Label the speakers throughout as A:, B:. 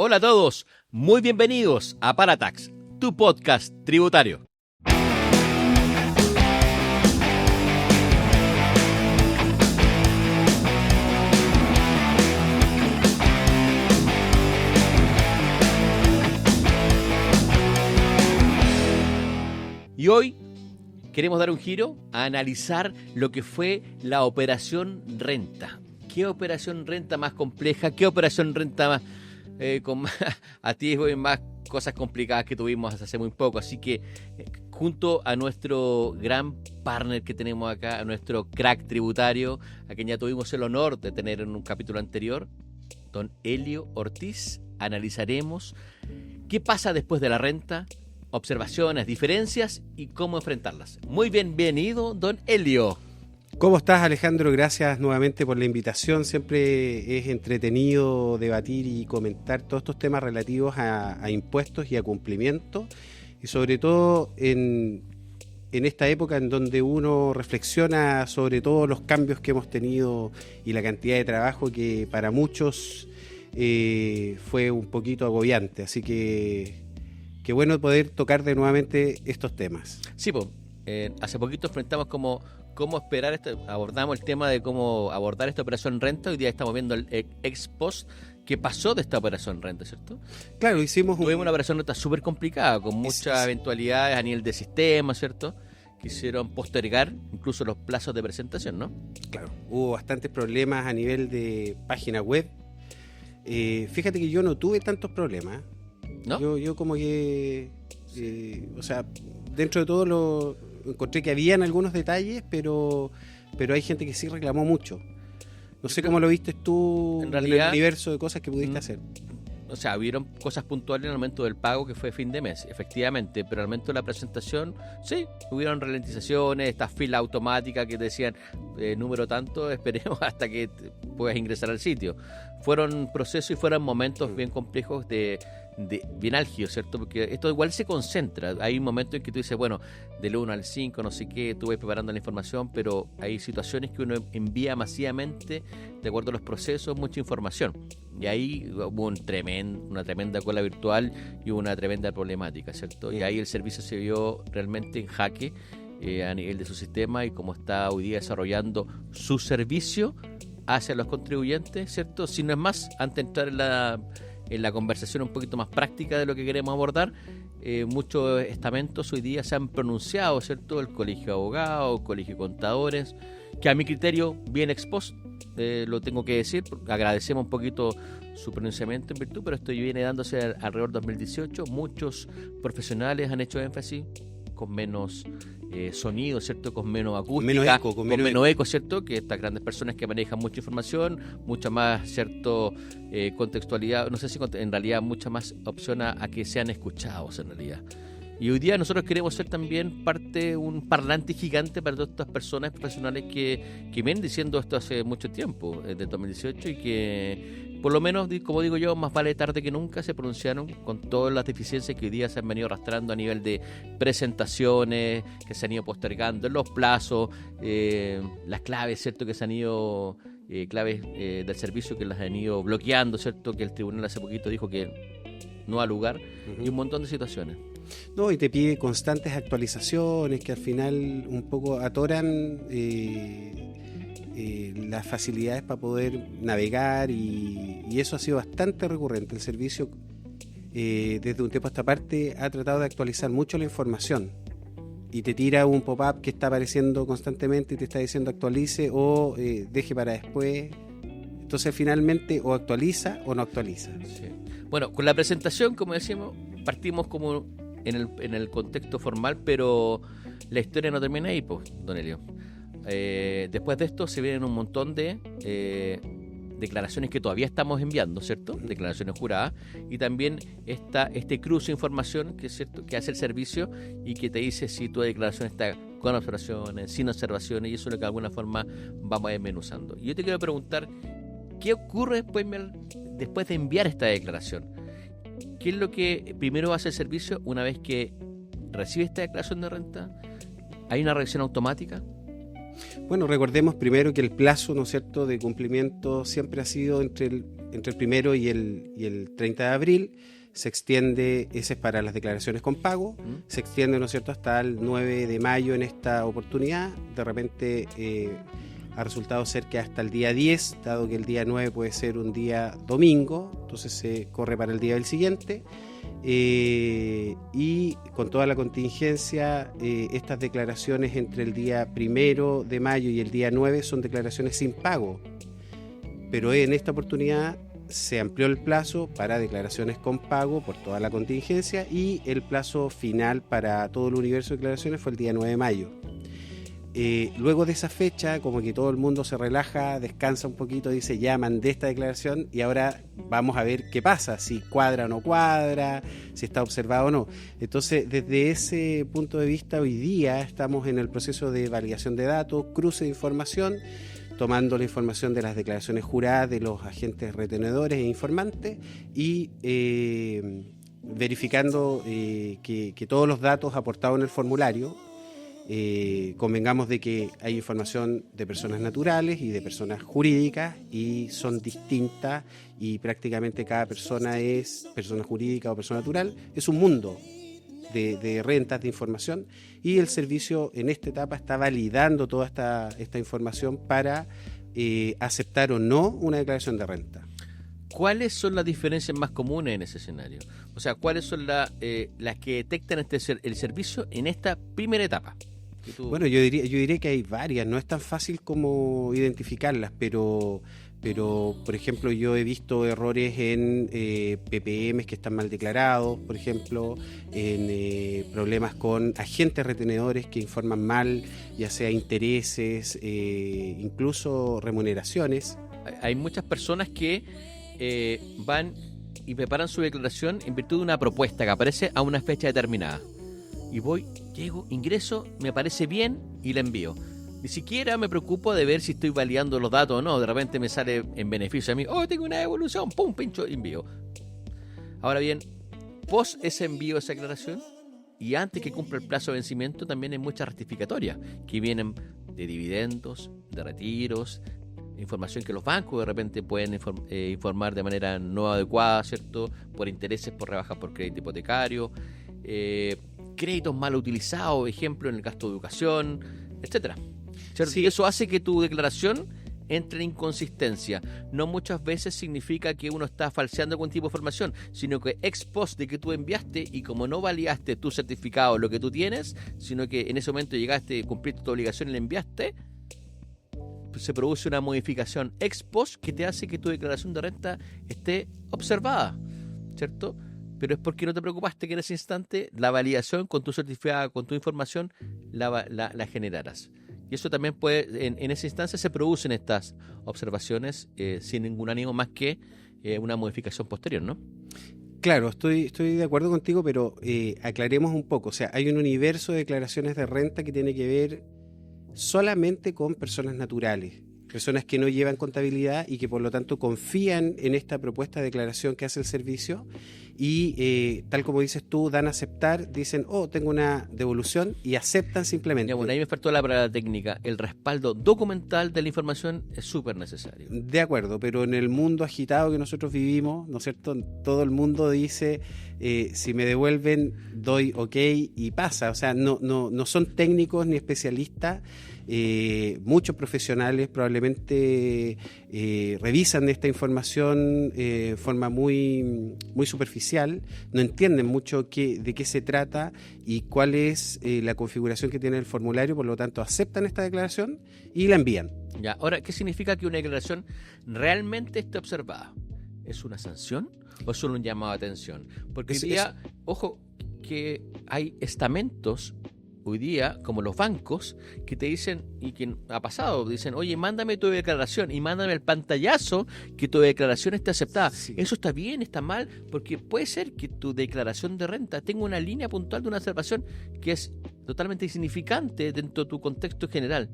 A: Hola a todos, muy bienvenidos a Paratax, tu podcast tributario. Y hoy queremos dar un giro a analizar lo que fue la operación renta. ¿Qué operación renta más compleja? ¿Qué operación renta más con más atisbos y más cosas complicadas que tuvimos hace muy poco? Así que junto a nuestro gran partner que tenemos acá, a nuestro crack tributario, a quien ya tuvimos el honor de tener en un capítulo anterior, don Elio Ortiz, analizaremos qué pasa después de la renta, observaciones, diferencias y cómo enfrentarlas. Muy bienvenido, don Elio.
B: ¿Cómo estás, Alejandro? Gracias nuevamente por la invitación. Siempre es entretenido debatir y comentar todos estos temas relativos a impuestos y a cumplimiento, y sobre todo en esta época en donde uno reflexiona sobre todos los cambios que hemos tenido y la cantidad de trabajo que para muchos fue un poquito agobiante. Así que qué bueno poder tocar de nuevamente estos temas.
A: Sí, pues, hace poquito enfrentamos cómo esperar esto, abordamos el tema de cómo abordar esta operación renta. Hoy día estamos viendo el ex post que pasó de esta operación renta, ¿cierto?
B: Claro, tuvimos
A: una operación renta súper complicada, con muchas eventualidades a nivel de sistema, ¿cierto? Quisieron postergar incluso los plazos de presentación, ¿no?
B: Claro, hubo bastantes problemas a nivel de página web. Fíjate que yo no tuve tantos problemas. ¿No? Yo como que, o sea, dentro de todo encontré que habían algunos detalles, pero hay gente que sí reclamó mucho. No sé cómo lo viste tú en realidad, el universo de cosas que pudiste hacer.
A: O sea, hubieron cosas puntuales en el momento del pago, que fue fin de mes, efectivamente, pero al momento de la presentación, sí, hubieron ralentizaciones, estas filas automáticas que decían número tanto, esperemos hasta que puedas ingresar al sitio. Fueron procesos y fueron momentos bien complejos bien álgidos, ¿cierto? Porque esto igual se concentra. Hay un momento en que tú dices, bueno, del 1 al 5, no sé qué, tú vas preparando la información, pero hay situaciones que uno envía masivamente, de acuerdo a los procesos, mucha información. Y ahí hubo una tremenda cola virtual y una tremenda problemática, ¿cierto? Y ahí el servicio se vio realmente en jaque a nivel de su sistema y cómo está hoy día desarrollando su servicio hacia los contribuyentes, ¿cierto? Si no es más, antes de entrar en la conversación un poquito más práctica de lo que queremos abordar, muchos estamentos hoy día se han pronunciado, ¿cierto? El Colegio de Abogados, el Colegio de Contadores, que a mi criterio bien ex post, lo tengo que decir, agradecemos un poquito su pronunciamiento en virtud, pero esto viene dándose alrededor de 2018. Muchos profesionales han hecho énfasis con menos sonido, ¿cierto? Con menos acústica, con menos eco, ¿cierto? Que estas grandes personas que manejan mucha información, mucha más, ¿cierto? Contextualidad, no sé si en realidad mucha más opción a que sean escuchados en realidad. Y hoy día nosotros queremos ser también un parlante gigante para todas estas personas profesionales que vienen diciendo esto hace mucho tiempo, desde 2018, y que por lo menos, como digo yo, más vale tarde que nunca, se pronunciaron con todas las deficiencias que hoy día se han venido arrastrando a nivel de presentaciones, que se han ido postergando en los plazos, las claves, ¿cierto? Que se han ido, claves del servicio que las han ido bloqueando, ¿cierto? Que el tribunal hace poquito dijo que no ha lugar, y un montón de situaciones.
B: No, y te pide constantes actualizaciones que al final un poco atoran las facilidades para poder navegar, y eso ha sido bastante recurrente. El servicio desde un tiempo a esta parte ha tratado de actualizar mucho la información y te tira un pop-up que está apareciendo constantemente y te está diciendo actualice o deje para después. Entonces finalmente o actualiza o no actualiza.
A: Sí. Bueno, con la presentación, como decimos, partimos como en el contexto formal, pero la historia no termina ahí, pues, don Elio. Después de esto se vienen un montón de declaraciones que todavía estamos enviando, ¿cierto? Declaraciones juradas, y también este cruce de información que, ¿cierto?, que hace el servicio y que te dice si tu declaración está con observaciones, sin observaciones, y eso es lo que de alguna forma vamos desmenuzando. Y yo te quiero preguntar, ¿qué ocurre después de enviar esta declaración? ¿Qué es lo que primero hace el servicio una vez que recibe esta declaración de renta? ¿Hay una reacción automática?
B: Bueno, recordemos primero que el plazo, ¿no es cierto?, de cumplimiento siempre ha sido entre entre el 1 y el 30 de abril. Se extiende, ese es para las declaraciones con pago, se extiende, ¿no es cierto?, hasta el 9 de mayo en esta oportunidad. De repente ha resultado ser que hasta el día 10, dado que el día 9 puede ser un día domingo, entonces se corre para el día del siguiente. Y con toda la contingencia, estas declaraciones entre el día 1 de mayo y el día 9 son declaraciones sin pago, pero en esta oportunidad se amplió el plazo para declaraciones con pago por toda la contingencia, y el plazo final para todo el universo de declaraciones fue el día 9 de mayo. Luego de esa fecha, como que todo el mundo se relaja, descansa un poquito, dice, ya mandé esta declaración y ahora vamos a ver qué pasa, si cuadra o no cuadra, si está observado o no. Entonces, desde ese punto de vista, hoy día estamos en el proceso de validación de datos, cruce de información, tomando la información de las declaraciones juradas de los agentes retenedores e informantes y verificando que todos los datos aportados en el formulario, convengamos de que hay información de personas naturales y de personas jurídicas y son distintas, y prácticamente cada persona es persona jurídica o persona natural, es un mundo de rentas, de información, y el servicio en esta etapa está validando toda esta información para aceptar o no una declaración de renta.
A: ¿Cuáles son las diferencias más comunes en ese escenario? O sea, ¿cuáles son las que detectan el servicio en esta primera etapa?
B: Bueno, yo diría que hay varias, no es tan fácil como identificarlas, pero por ejemplo, yo he visto errores en PPMs que están mal declarados, por ejemplo, en problemas con agentes retenedores que informan mal, ya sea intereses, incluso remuneraciones.
A: Hay muchas personas que van y preparan su declaración en virtud de una propuesta que aparece a una fecha determinada. Y llego, ingreso, me parece bien y la envío. Ni siquiera me preocupo de ver si estoy validando los datos o no. De repente me sale en beneficio a mí. Oh, tengo una devolución. Pum, pincho, envío. Ahora bien, post ese envío de esa declaración y antes que cumpla el plazo de vencimiento, también hay muchas rectificatorias que vienen de dividendos, de retiros, información que los bancos de repente pueden informar de manera no adecuada, ¿cierto? Por intereses, por rebajas por crédito hipotecario, créditos mal utilizados, ejemplo, en el gasto de educación, etcétera. Sí. Eso hace que tu declaración entre en inconsistencia. No muchas veces significa que uno está falseando algún tipo de información, sino que ex post de que tú enviaste y como no validaste tu certificado, lo que tú tienes, sino que en ese momento llegaste, cumpliste tu obligación y la enviaste, pues se produce una modificación ex post que te hace que tu declaración de renta esté observada, ¿cierto? Pero es porque no te preocupaste que en ese instante la validación con tu certificado, con tu información, la generaras. Y eso también puede, en esa instancia se producen estas observaciones sin ningún ánimo más que una modificación posterior, ¿no?
B: Claro, estoy de acuerdo contigo, pero aclaremos un poco. O sea, hay un universo de declaraciones de renta que tiene que ver solamente con personas naturales, personas que no llevan contabilidad y que por lo tanto confían en esta propuesta de declaración que hace el servicio y tal como dices tú, dan a aceptar, dicen, oh, tengo una devolución y aceptan simplemente.
A: Ya, bueno, ahí me faltó la palabra técnica. El respaldo documental de la información es súper necesario.
B: De acuerdo, pero en el mundo agitado que nosotros vivimos, ¿no es cierto? Todo el mundo dice, si me devuelven, doy ok y pasa. O sea, no son técnicos ni especialistas. Muchos profesionales probablemente revisan esta información de forma muy superficial, no entienden mucho de qué se trata y cuál es la configuración que tiene el formulario, por lo tanto aceptan esta declaración y la envían.
A: Ya, ahora, ¿qué significa que una declaración realmente esté observada? ¿Es una sanción o es solo un llamado de atención? Porque hoy día, ojo, que hay estamentos hoy día, como los bancos, que te dicen, y que ha pasado, dicen, oye, mándame tu declaración y mándame el pantallazo que tu declaración esté aceptada. Sí. Eso está bien, está mal, porque puede ser que tu declaración de renta tenga una línea puntual de una observación que es totalmente insignificante dentro de tu contexto general.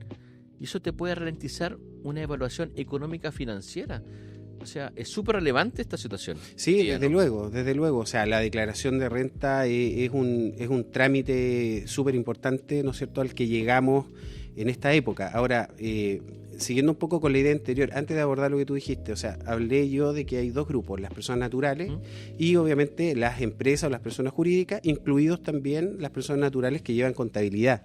A: Y eso te puede ralentizar una evaluación económica financiera. O sea, es súper relevante esta situación.
B: Sí, desde luego. O sea, la declaración de renta es un trámite súper importante, ¿no es cierto?, al que llegamos en esta época. Ahora, siguiendo un poco con la idea anterior, antes de abordar lo que tú dijiste, o sea, hablé yo de que hay dos grupos, las personas naturales y obviamente las empresas o las personas jurídicas, incluidos también las personas naturales que llevan contabilidad,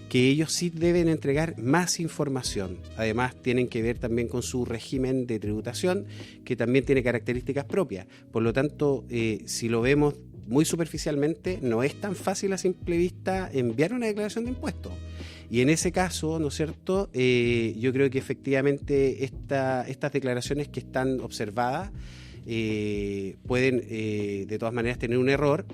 B: que ellos sí deben entregar más información. Además, tienen que ver también con su régimen de tributación, que también tiene características propias. Por lo tanto, si lo vemos muy superficialmente, no es tan fácil a simple vista enviar una declaración de impuestos. Y en ese caso, ¿no es cierto?, yo creo que efectivamente estas declaraciones que están observadas pueden de todas maneras tener un error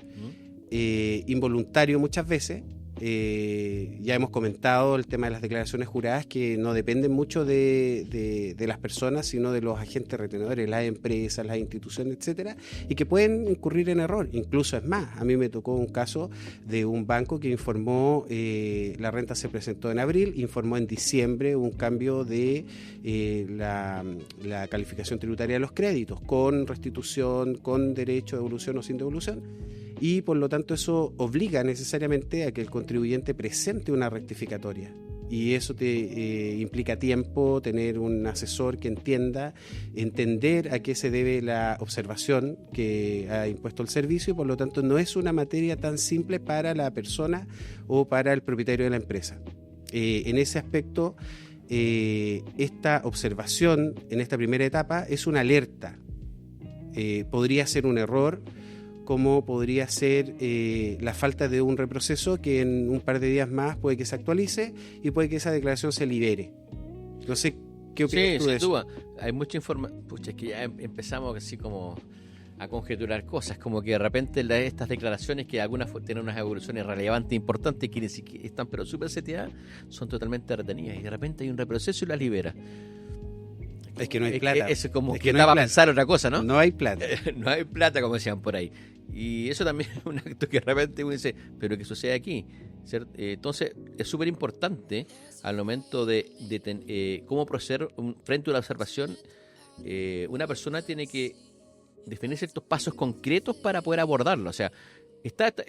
B: involuntario muchas veces. Ya hemos comentado el tema de las declaraciones juradas, que no dependen mucho de las personas, sino de los agentes retenedores, las empresas, las instituciones, etcétera, y que pueden incurrir en error. Incluso es más, a mí me tocó un caso de un banco que informó, la renta se presentó en abril, informó en diciembre un cambio de la calificación tributaria de los créditos, con restitución, con derecho de devolución o sin devolución. Y por lo tanto eso obliga necesariamente a que el contribuyente presente una rectificatoria. Y eso te implica tiempo, tener un asesor que entender a qué se debe la observación que ha impuesto el servicio, y por lo tanto no es una materia tan simple para la persona o para el propietario de la empresa. En ese aspecto, esta observación en esta primera etapa es una alerta. Podría ser un error, como podría ser la falta de un reproceso que en un par de días más puede que se actualice y puede que esa declaración se libere. No sé, ¿qué opinas tú de eso?
A: Duda. Hay mucha información. Pucha, es que ya empezamos así como a conjeturar cosas, como que de repente estas declaraciones que algunas tienen unas evoluciones relevantes, importantes, que ni siquiera están pero súper seteadas, son totalmente retenidas, y de repente hay un reproceso y las libera.
B: Es que no hay plata.
A: Es como
B: es
A: que
B: no
A: estaba a
B: plata.
A: pensar otra cosa, ¿no?
B: No hay plata.
A: No hay plata, como decían por ahí. Y eso también es un acto que de repente uno dice, pero ¿qué sucede aquí? ¿Cierto? Entonces, es súper importante al momento de cómo proceder frente a una observación. Una persona tiene que definir ciertos pasos concretos para poder abordarlo. O sea, esta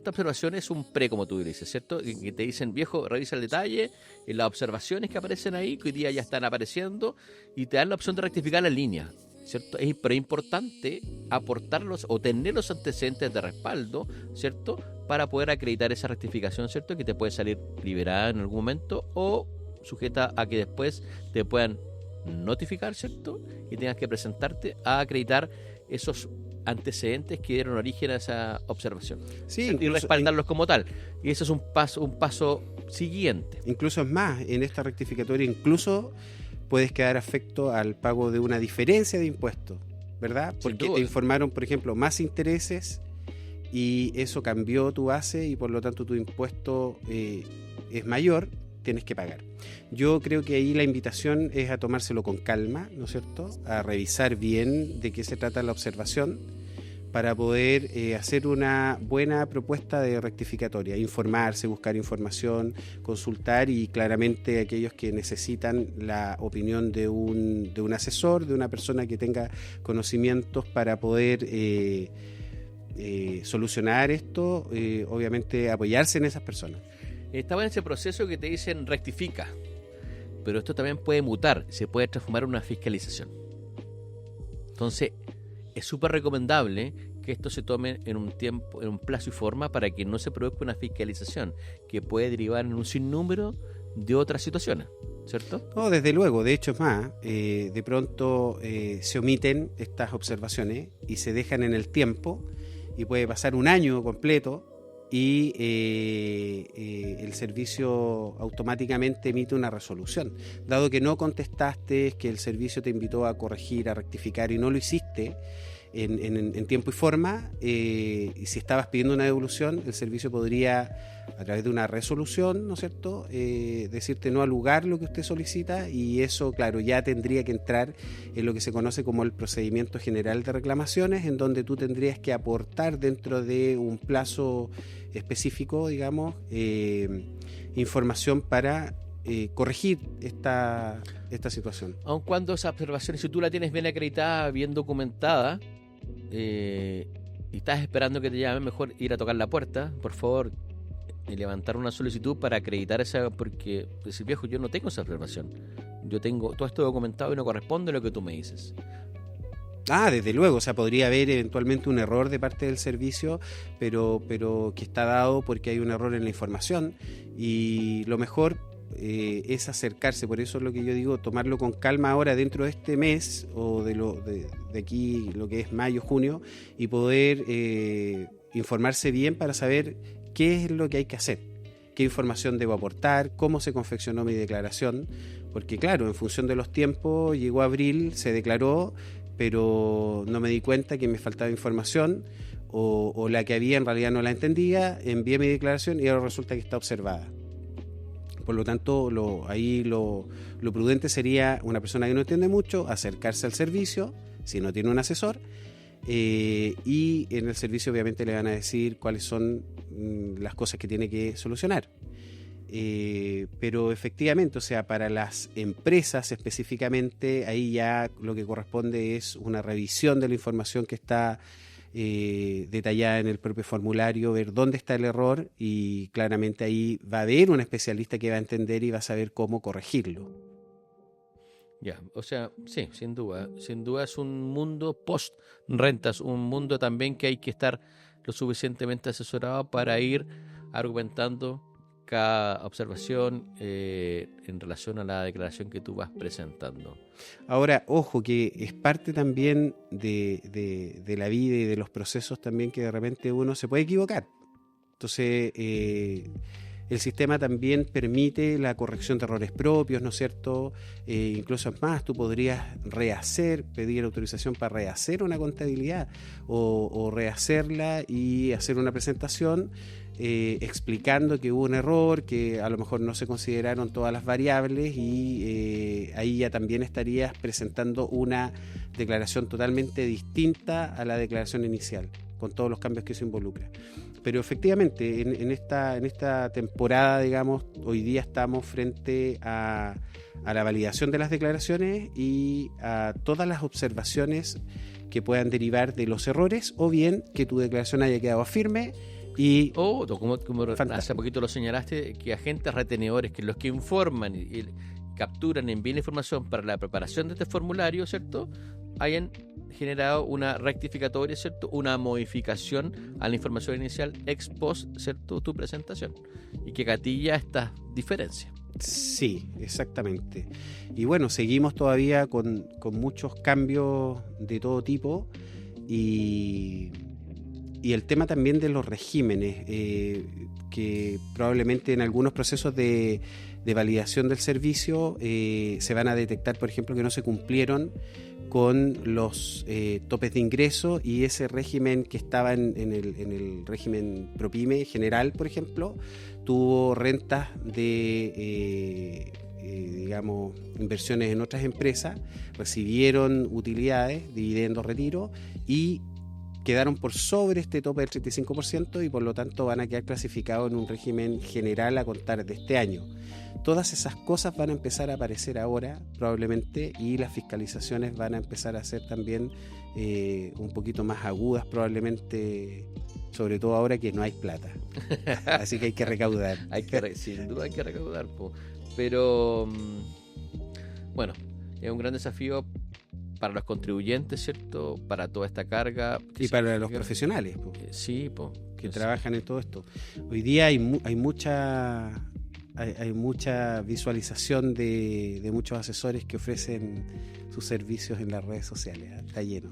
A: observación es un pre, como tú dices, ¿cierto? Que te dicen, viejo, revisa el detalle, las observaciones que aparecen ahí, que hoy día ya están apareciendo, y te dan la opción de rectificar la línea, ¿cierto? Pero es importante aportarlos o tener los antecedentes de respaldo, ¿cierto? Para poder acreditar esa rectificación, ¿cierto? Que te puede salir liberada en algún momento o sujeta a que después te puedan notificar, ¿cierto? Y tengas que presentarte a acreditar esos antecedentes que dieron origen a esa observación,
B: sí,
A: y respaldarlos como tal. Y eso es un paso siguiente.
B: Incluso es más, en esta rectificatoria incluso puedes quedar afecto al pago de una diferencia de impuestos, ¿verdad? Porque te informaron, por ejemplo, más intereses y eso cambió tu base y por lo tanto tu impuesto es mayor, tienes que pagar. Yo creo que ahí la invitación es a tomárselo con calma, ¿no es cierto? A revisar bien de qué se trata la observación para poder hacer una buena propuesta de rectificatoria, informarse, buscar información, consultar, y claramente aquellos que necesitan la opinión de un asesor, de una persona que tenga conocimientos para poder solucionar esto, obviamente apoyarse en esas personas.
A: Estaba en ese proceso que te dicen rectifica, pero esto también puede mutar, se puede transformar en una fiscalización. Entonces, es súper recomendable que esto se tome en un tiempo, en un plazo y forma, para que no se produzca una fiscalización que puede derivar en un sinnúmero de otras situaciones, ¿cierto?
B: No, desde luego. De hecho, es más, de pronto se omiten estas observaciones y se dejan en el tiempo, y puede pasar un año completo y el servicio automáticamente emite una resolución. Dado que no contestaste, que el servicio te invitó a corregir, a rectificar y no lo hiciste en tiempo y forma, y si estabas pidiendo una devolución, el servicio podría, a través de una resolución, ¿no es cierto?, decirte no al lugar lo que usted solicita, y eso, claro, ya tendría que entrar en lo que se conoce como el procedimiento general de reclamaciones, en donde tú tendrías que aportar dentro de un plazo específico, digamos, información para corregir esta situación.
A: Aun cuando esa observación, si tú la tienes bien acreditada, bien documentada, y estás esperando que te llamen, mejor ir a tocar la puerta, por favor, levantar una solicitud para acreditar esa, porque decir, viejo, yo no tengo esa observación, yo tengo todo esto documentado y no corresponde a lo que tú me dices.
B: Desde luego, o sea, podría haber eventualmente un error de parte del servicio, pero que está dado porque hay un error en la información, y lo mejor es acercarse. Por eso es lo que yo digo, tomarlo con calma ahora dentro de este mes, o de aquí lo que es mayo, junio, y poder informarse bien para saber qué es lo que hay que hacer, qué información debo aportar, cómo se confeccionó mi declaración, porque claro, en función de los tiempos, llegó abril, se declaró, pero no me di cuenta que me faltaba información, o la que había en realidad no la entendía, envié mi declaración y ahora resulta que está observada. Por lo tanto, lo prudente sería, una persona que no entiende mucho, acercarse al servicio, si no tiene un asesor, y en el servicio obviamente le van a decir cuáles son las cosas que tiene que solucionar. Pero efectivamente, o sea, para las empresas específicamente, ahí ya lo que corresponde es una revisión de la información que está detallada en el propio formulario, ver dónde está el error, y claramente ahí va a haber un especialista que va a entender y va a saber cómo corregirlo.
A: Ya, o sea, sí, sin duda es un mundo post rentas, un mundo también que hay que estar lo suficientemente asesorado para ir argumentando cada observación en relación a la declaración que tú vas presentando.
B: Ahora, ojo, que es parte también de la vida y de los procesos también, que de repente uno se puede equivocar. Entonces, el sistema también permite la corrección de errores propios, ¿no es cierto? Incluso es más, tú podrías pedir autorización para rehacer una contabilidad, o rehacerla y hacer una presentación explicando que hubo un error, que a lo mejor no se consideraron todas las variables, y ahí ya también estarías presentando una declaración totalmente distinta a la declaración inicial, con todos los cambios que eso involucra. Pero efectivamente, en esta temporada, digamos, hoy día estamos frente a la validación de las declaraciones y a todas las observaciones que puedan derivar de los errores, o bien que tu declaración haya quedado firme. Y
A: como hace poquito lo señalaste, que agentes retenedores, que los que informan y capturan, envían información para la preparación de este formulario, ¿cierto?, hayan generado una rectificatoria, ¿cierto?, una modificación a la información inicial ex post, ¿cierto?, tu presentación, y que gatilla esta diferencia.
B: Sí, exactamente. Y bueno, seguimos todavía con muchos cambios de todo tipo, y el tema también de los regímenes, que probablemente en algunos procesos de validación del servicio se van a detectar, por ejemplo, que no se cumplieron con los topes de ingreso, y ese régimen que estaba en el régimen ProPyme general, por ejemplo, tuvo rentas de digamos, inversiones en otras empresas, recibieron utilidades, dividendos, retiro, y quedaron por sobre este tope del 35%, y por lo tanto van a quedar clasificados en un régimen general a contar de este año. Todas esas cosas van a empezar a aparecer ahora probablemente, y las fiscalizaciones van a empezar a ser también un poquito más agudas probablemente, sobre todo ahora que no hay plata. Así que hay que recaudar.
A: Sin duda hay que recaudar, pero bueno, es un gran desafío para los contribuyentes, ¿cierto?, para toda esta carga.
B: Y para los profesionales, que trabajan en todo esto. Hoy día hay mucha visualización de muchos asesores que ofrecen sus servicios en las redes sociales. Está lleno.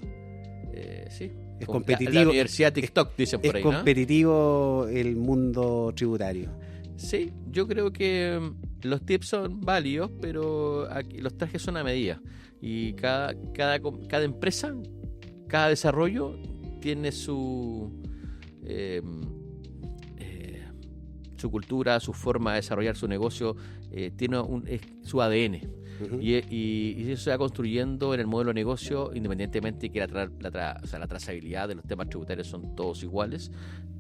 A: Sí.
B: Es competitivo.
A: La universidad TikTok, dicen por ahí,
B: ¿no? Es competitivo el mundo tributario.
A: Sí, yo creo que los tips son válidos, pero aquí los trajes son a medida. Y cada empresa, cada desarrollo tiene su cultura, su forma de desarrollar su negocio, tiene su ADN. Uh-huh. Y eso se va construyendo en el modelo de negocio, independientemente de que la trazabilidad de los temas tributarios son todos iguales,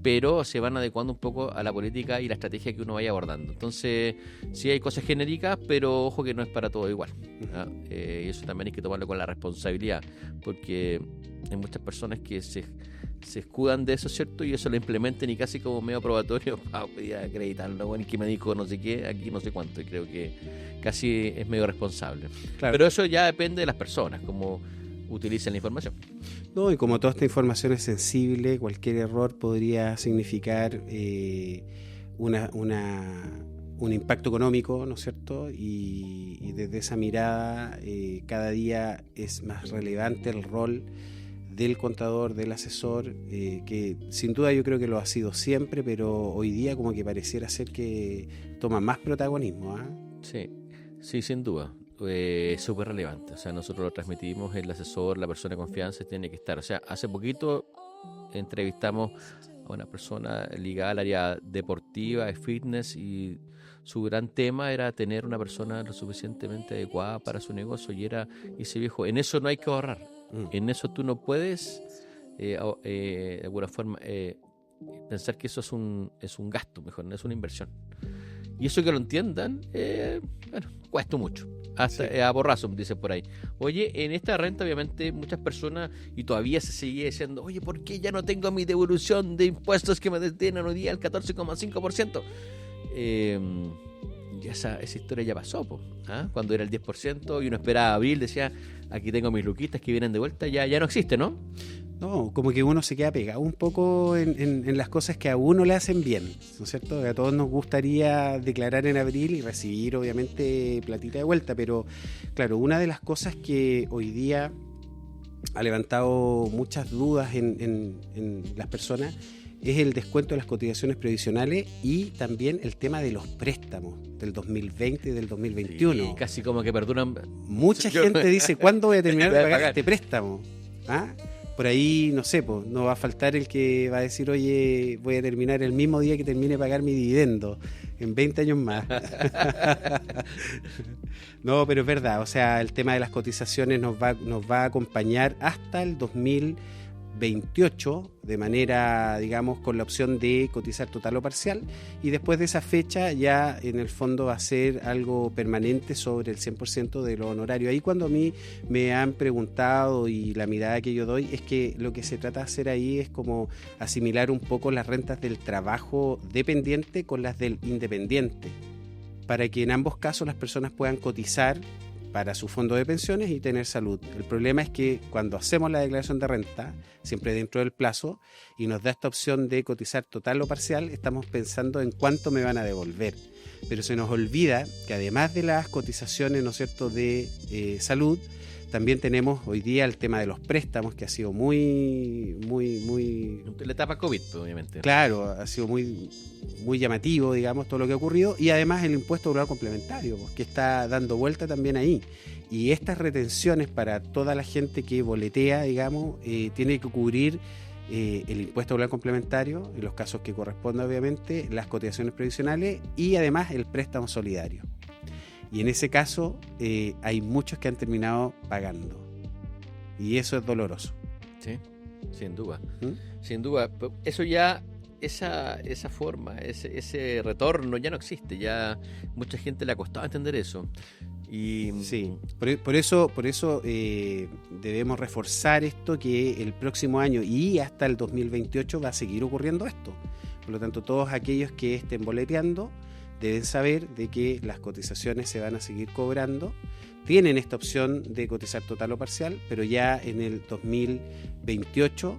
A: pero se van adecuando un poco a la política y la estrategia que uno vaya abordando. Entonces, sí hay cosas genéricas, pero ojo que no es para todo igual. Y eso también hay que tomarlo con la responsabilidad, porque hay muchas personas que se se escudan de eso, ¿cierto? Y eso lo implementen y casi como medio probatorio para acreditarlo, bueno, y que me dijo no sé qué, aquí no sé cuánto, y creo que casi es medio responsable.
B: Claro.
A: Pero eso ya depende de las personas, cómo utilicen la información.
B: No, y como toda esta información es sensible, cualquier error podría significar un impacto económico, ¿no es cierto? Y desde esa mirada cada día es más relevante el rol del contador, del asesor, que sin duda yo creo que lo ha sido siempre, pero hoy día como que pareciera ser que toma más protagonismo, ¿eh?
A: Sí, sí, sin duda. Es súper relevante. O sea, nosotros lo transmitimos, el asesor, la persona de confianza tiene que estar. O sea, hace poquito entrevistamos a una persona ligada al área deportiva, de fitness, y su gran tema era tener una persona lo suficientemente adecuada para su negocio, y ese viejo, en eso no hay que ahorrar. En eso tú no puedes, de alguna forma, pensar que eso es un gasto, mejor, no es una inversión. Y eso que lo entiendan, bueno, cuesta mucho. Hasta
B: Sí.
A: a borrazo, dicen por ahí. Oye, en esta renta, obviamente, muchas personas, y todavía se sigue diciendo, oye, ¿por qué ya no tengo mi devolución de impuestos que me detienen hoy día al 14,5%? Y esa historia ya pasó, po, ¿ah? Cuando era el 10% y uno esperaba abril, decía, aquí tengo mis luquitas que vienen de vuelta, ya no existe, ¿no?
B: No, como que uno se queda pegado un poco en las cosas que a uno le hacen bien, ¿no es cierto? A todos nos gustaría declarar en abril y recibir obviamente platita de vuelta, pero claro, una de las cosas que hoy día ha levantado muchas dudas en las personas es el descuento de las cotizaciones previsionales y también el tema de los préstamos del 2020 y del 2021.
A: Sí, casi como que perduran.
B: Mucha gente dice, ¿cuándo voy a terminar de
A: Voy a
B: pagar
A: pagar
B: este préstamo? ¿Ah? Por ahí, no sé, pues, no va a faltar el que va a decir, oye, voy a terminar el mismo día que termine de pagar mi dividendo, en 20 años más. No, pero es verdad, o sea, el tema de las cotizaciones nos va a acompañar hasta el 2028, de manera, digamos, con la opción de cotizar total o parcial, y después de esa fecha ya en el fondo va a ser algo permanente sobre el 100% de lo honorario. Ahí cuando a mí me han preguntado, y la mirada que yo doy es que lo que se trata de hacer ahí es como asimilar un poco las rentas del trabajo dependiente con las del independiente, para que en ambos casos las personas puedan cotizar para su fondo de pensiones y tener salud. El problema es que cuando hacemos la declaración de renta, siempre dentro del plazo, y nos da esta opción de cotizar total o parcial, estamos pensando en cuánto me van a devolver. Pero se nos olvida que además de las cotizaciones, ¿no es cierto?, de salud, también tenemos hoy día el tema de los préstamos, que ha sido muy
A: La etapa COVID, pues, obviamente.
B: claro, ha sido muy llamativo, digamos, todo lo que ha ocurrido, y además el impuesto global complementario, pues, que está dando vuelta también ahí. Y estas retenciones para toda la gente que boletea, digamos, tiene que cubrir el impuesto global complementario, en los casos que corresponda, obviamente, las cotizaciones previsionales y además el préstamo solidario. Y en ese caso hay muchos que han terminado pagando. Y eso es doloroso.
A: Sí, sin duda.
B: ¿Mm?
A: Sin duda. Eso ya, esa forma, ese retorno ya no existe. Ya mucha gente le ha costado entender eso. Y
B: Sí, por eso debemos reforzar esto, que el próximo año y hasta el 2028 va a seguir ocurriendo esto. Por lo tanto, todos aquellos que estén boleteando deben saber de que las cotizaciones se van a seguir cobrando. Tienen esta opción de cotizar total o parcial, pero ya en el 2028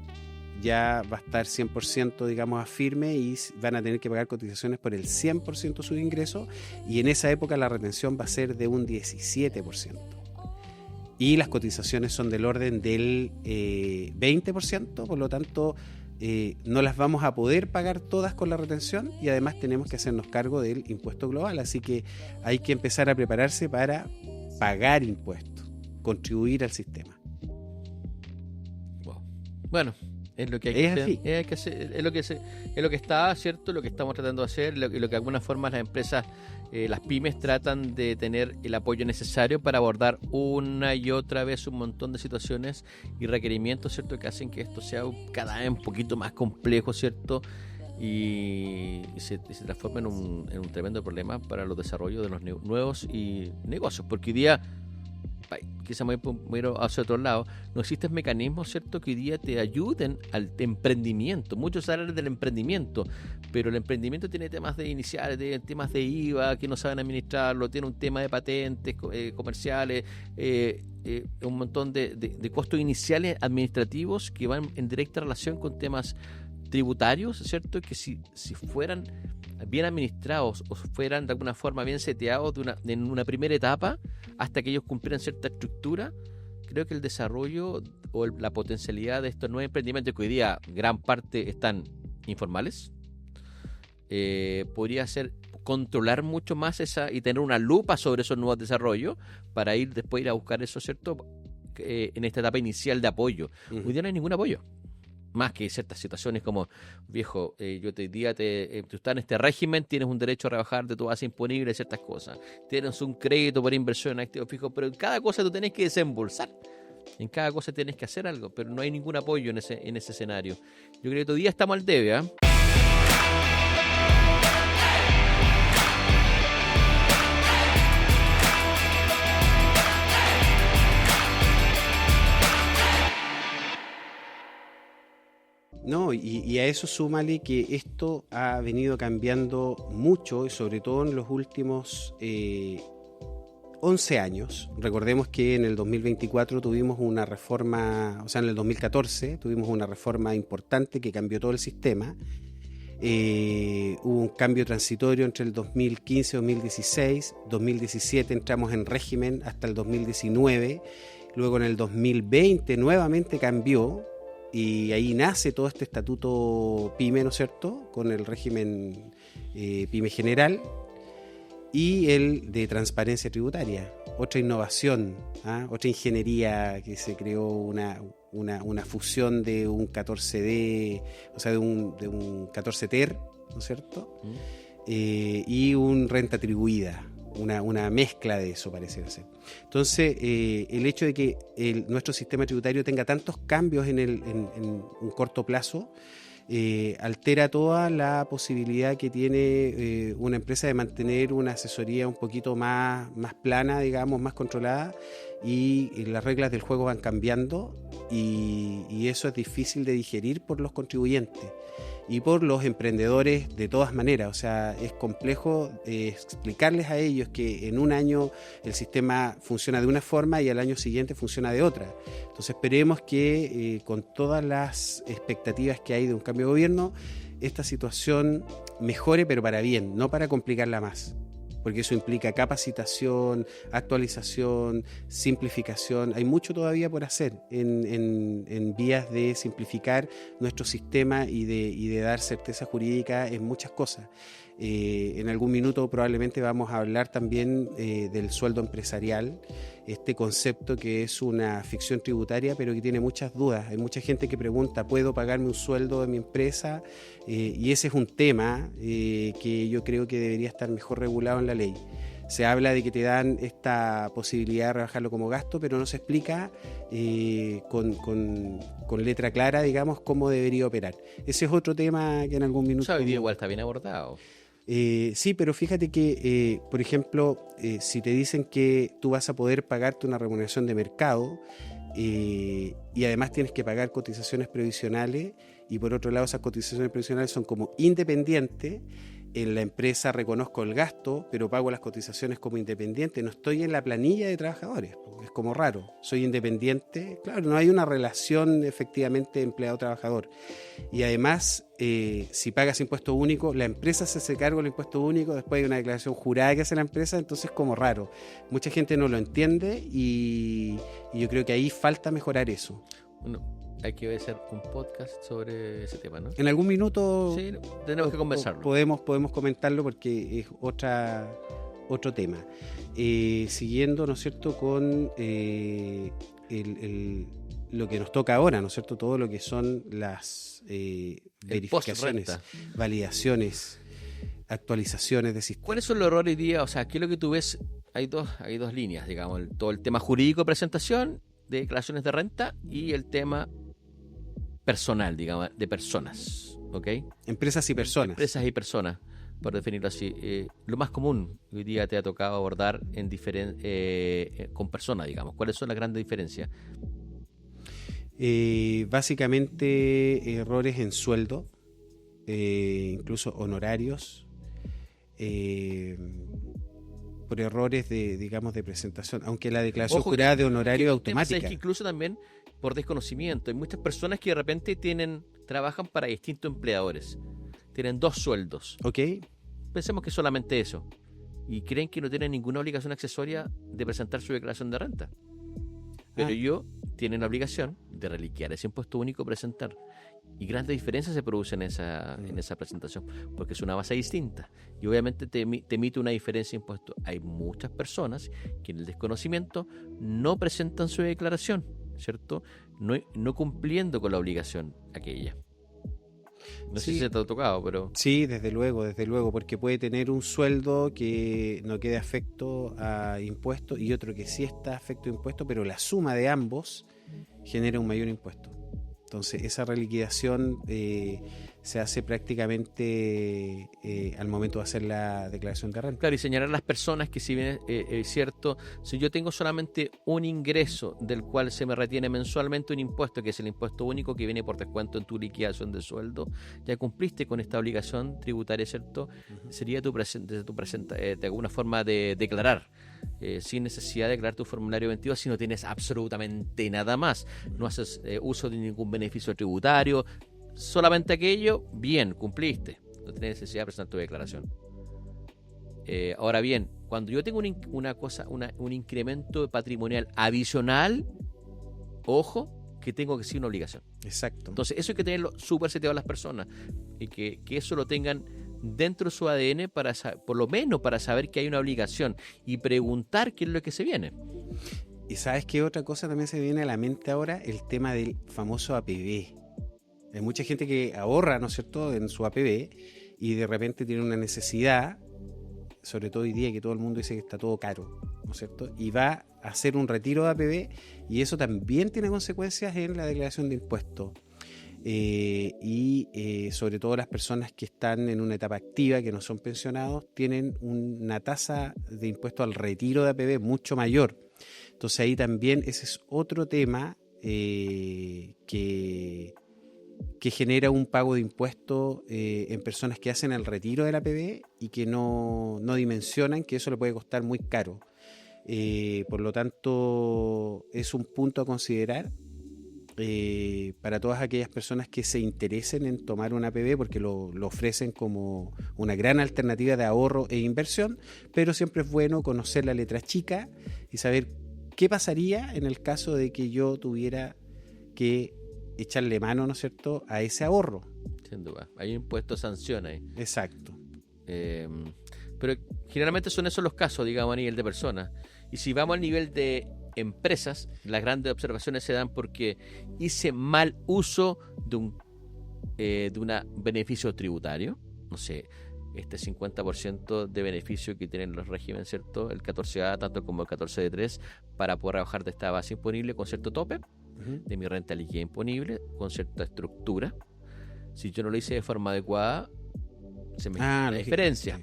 B: ya va a estar 100%, digamos, a firme, y van a tener que pagar cotizaciones por el 100% de sus ingresos, y en esa época la retención va a ser de un 17%. Y las cotizaciones son del orden del 20%, por lo tanto no las vamos a poder pagar todas con la retención, y además tenemos que hacernos cargo del impuesto global, así que hay que empezar a prepararse para pagar impuestos, contribuir al sistema.
A: wow. Bueno, es lo que hay
B: Es
A: que
B: así.
A: hacer, es lo que está, ¿cierto? Lo que estamos tratando de hacer, lo que de alguna forma las empresas, las pymes tratan de tener el apoyo necesario para abordar una y otra vez un montón de situaciones y requerimientos, ¿cierto? Que hacen que esto sea cada vez un poquito más complejo, ¿cierto? Y se transforma en un tremendo problema para los desarrollos de los nuevos y negocios, porque hoy día quizá me voy a ir hacia otro lado, no existen mecanismos, ¿cierto?, que hoy día te ayuden al emprendimiento. Muchos hablan del emprendimiento, pero el emprendimiento tiene temas de iniciales, temas de IVA que no saben administrarlo, tiene un tema de patentes comerciales, un montón de costos iniciales administrativos que van en directa relación con temas tributarios, ¿cierto?, que si fueran bien administrados o fueran de alguna forma bien seteados en una primera etapa hasta que ellos cumplieran cierta estructura, creo que el desarrollo o la potencialidad de estos nuevos emprendimientos, que hoy día gran parte están informales, podría ser controlar mucho más y tener una lupa sobre esos nuevos desarrollos para después ir a buscar eso, ¿cierto?, en esta etapa inicial de apoyo. Hoy día no hay ningún apoyo. Más que ciertas situaciones como, viejo, yo te diría, tú estás en este régimen, tienes un derecho a rebajar de tu base imponible ciertas cosas. Tienes un crédito por inversión en activos fijos, pero en cada cosa tú tienes que desembolsar. En cada cosa tienes que hacer algo, pero no hay ningún apoyo en ese escenario. Yo creo que hoy día estamos al debe, ¿eh?
B: No, y a eso súmale que esto ha venido cambiando mucho, y sobre todo en los últimos 11 años. Recordemos que en el 2024 tuvimos una reforma, o sea, en el 2014 tuvimos una reforma importante que cambió todo el sistema. Hubo un cambio transitorio entre el 2015 y 2016, 2017 entramos en régimen hasta el 2019, luego en el 2020 nuevamente cambió. Y ahí nace todo este estatuto PYME, ¿no es cierto?, con el régimen PYME general y el de transparencia tributaria. Otra innovación, otra ingeniería que se creó, una fusión de un 14D, o sea, de un 14 TER, ¿no es cierto?, y un renta atribuida. Una mezcla de eso parece ser. Entonces, el hecho de que nuestro sistema tributario tenga tantos cambios en un corto plazo altera toda la posibilidad que tiene una empresa de mantener una asesoría un poquito más plana, digamos, más controlada, y las reglas del juego van cambiando y eso es difícil de digerir por los contribuyentes y por los emprendedores de todas maneras. O sea, es complejo explicarles a ellos que en un año el sistema funciona de una forma y al año siguiente funciona de otra. Entonces esperemos que con todas las expectativas que hay de un cambio de gobierno, esta situación mejore, pero para bien, no para complicarla más. Porque eso implica capacitación, actualización, simplificación. Hay mucho todavía por hacer en vías de simplificar nuestro sistema y de dar certeza jurídica en muchas cosas. En algún minuto probablemente vamos a hablar también del sueldo empresarial, este concepto que es una ficción tributaria pero que tiene muchas dudas. Hay mucha gente que pregunta, ¿puedo pagarme un sueldo de mi empresa? Y ese es un tema que yo creo que debería estar mejor regulado en la ley. Se habla de que te dan esta posibilidad de rebajarlo como gasto, pero no se explica con letra clara, digamos, cómo debería operar. Ese es otro tema que en algún minuto...
A: Hoy día igual está bien abordado.
B: Sí, pero fíjate que, por ejemplo, si te dicen que tú vas a poder pagarte una remuneración de mercado y además tienes que pagar cotizaciones previsionales, y por otro lado esas cotizaciones previsionales son como independientes, en la empresa reconozco el gasto, pero pago las cotizaciones como independiente, no estoy en la planilla de trabajadores, es como raro, soy independiente, claro, no hay una relación efectivamente empleado-trabajador. Y además, si pagas impuesto único, la empresa se hace cargo del impuesto único, después hay una declaración jurada que hace la empresa, entonces es como raro. Mucha gente no lo entiende y yo creo que ahí falta mejorar eso.
A: Bueno, hay que hacer un podcast sobre ese tema, ¿no?
B: En algún minuto
A: sí, tenemos que conversarlo.
B: Podemos comentarlo porque es otro tema. Siguiendo, ¿no es cierto?, con lo que nos toca ahora, ¿no es cierto?, todo lo que son las verificaciones, validaciones, actualizaciones de sistemas.
A: ¿Cuáles son los errores hoy día? O sea, ¿qué es lo que tú ves? Hay dos líneas, digamos, todo el tema jurídico de presentación de declaraciones de renta y el tema personal, digamos, de personas, ¿ok?
B: Empresas y personas.
A: Empresas y personas. por definirlo así. Lo más común que hoy día te ha tocado abordar con personas, digamos. ¿Cuáles son las grandes diferencias?
B: Básicamente errores en sueldo, incluso honorarios, por errores de presentación, aunque la declaración jurada de honorario es automática.
A: Es que incluso también por desconocimiento. Hay muchas personas que de repente trabajan para distintos empleadores. Tienen 2 sueldos.
B: Ok.
A: Pensemos que solamente eso. Y creen que no tienen ninguna obligación accesoria de presentar su declaración de renta. Pero ellos tienen la obligación de reliquear ese impuesto único, presentar. Y grandes diferencias se producen en esa presentación, porque es una base distinta. Y obviamente te emite una diferencia de impuesto. Hay muchas personas que en el desconocimiento no presentan su declaración, ¿cierto? No cumpliendo con la obligación aquella. No sé si se te ha tocado, pero...
B: Sí, desde luego, porque puede tener un sueldo que no quede afecto a impuestos y otro que sí está afecto a impuestos, pero la suma de ambos genera un mayor impuesto. Entonces, esa reliquidación se hace prácticamente al momento de hacer la declaración de renta.
A: Claro, y señalar a las personas que si bien es cierto, si yo tengo solamente un ingreso del cual se me retiene mensualmente un impuesto, que es el impuesto único que viene por descuento en tu liquidación de sueldo, ya cumpliste con esta obligación tributaria, ¿cierto? Uh-huh. Sería de alguna forma de declarar. Sin necesidad de declarar tu formulario 22 si no tienes absolutamente nada más. No haces uso de ningún beneficio tributario, solamente aquello, bien, cumpliste. No tienes necesidad de presentar tu declaración. Ahora bien, cuando yo tengo un incremento patrimonial adicional, ojo, que tengo que ser una obligación.
B: Exacto.
A: Entonces, eso hay que tenerlo súper seteado a las personas y que eso lo tengan dentro de su ADN por lo menos para saber que hay una obligación y preguntar qué es lo que se viene.
B: Y ¿sabes qué otra cosa también se viene a la mente ahora? El tema del famoso APB. Hay mucha gente que ahorra, ¿no es cierto?, en su APB y de repente tiene una necesidad, sobre todo hoy día que todo el mundo dice que está todo caro, ¿no es cierto?, y va a hacer un retiro de APB y eso también tiene consecuencias en la declaración de impuestos. Sobre todo las personas que están en una etapa activa, que no son pensionados, tienen una tasa de impuesto al retiro de APB mucho mayor. Entonces ahí también ese es otro tema que genera un pago de impuestos en personas que hacen el retiro del APB y que no dimensionan que eso le puede costar muy caro. Por lo tanto, es un punto a considerar para todas aquellas personas que se interesen en tomar un APB, porque lo ofrecen como una gran alternativa de ahorro e inversión, pero siempre es bueno conocer la letra chica y saber qué pasaría en el caso de que yo tuviera que echarle mano, ¿no es cierto?, a ese ahorro.
A: Sin duda, hay impuestos sanción ahí.
B: Exacto.
A: Pero generalmente son esos los casos, digamos, a nivel de personas. Y si vamos al nivel de empresas, las grandes observaciones se dan porque hice mal uso de un beneficio tributario, no sé, este 50% de beneficio que tienen los regímenes, ¿cierto?, el 14A tanto como el 14D3, para poder bajar de esta base imponible con cierto tope, uh-huh, de mi renta líquida imponible, con cierta estructura. Si yo no lo hice de forma adecuada, se me genera la diferencia.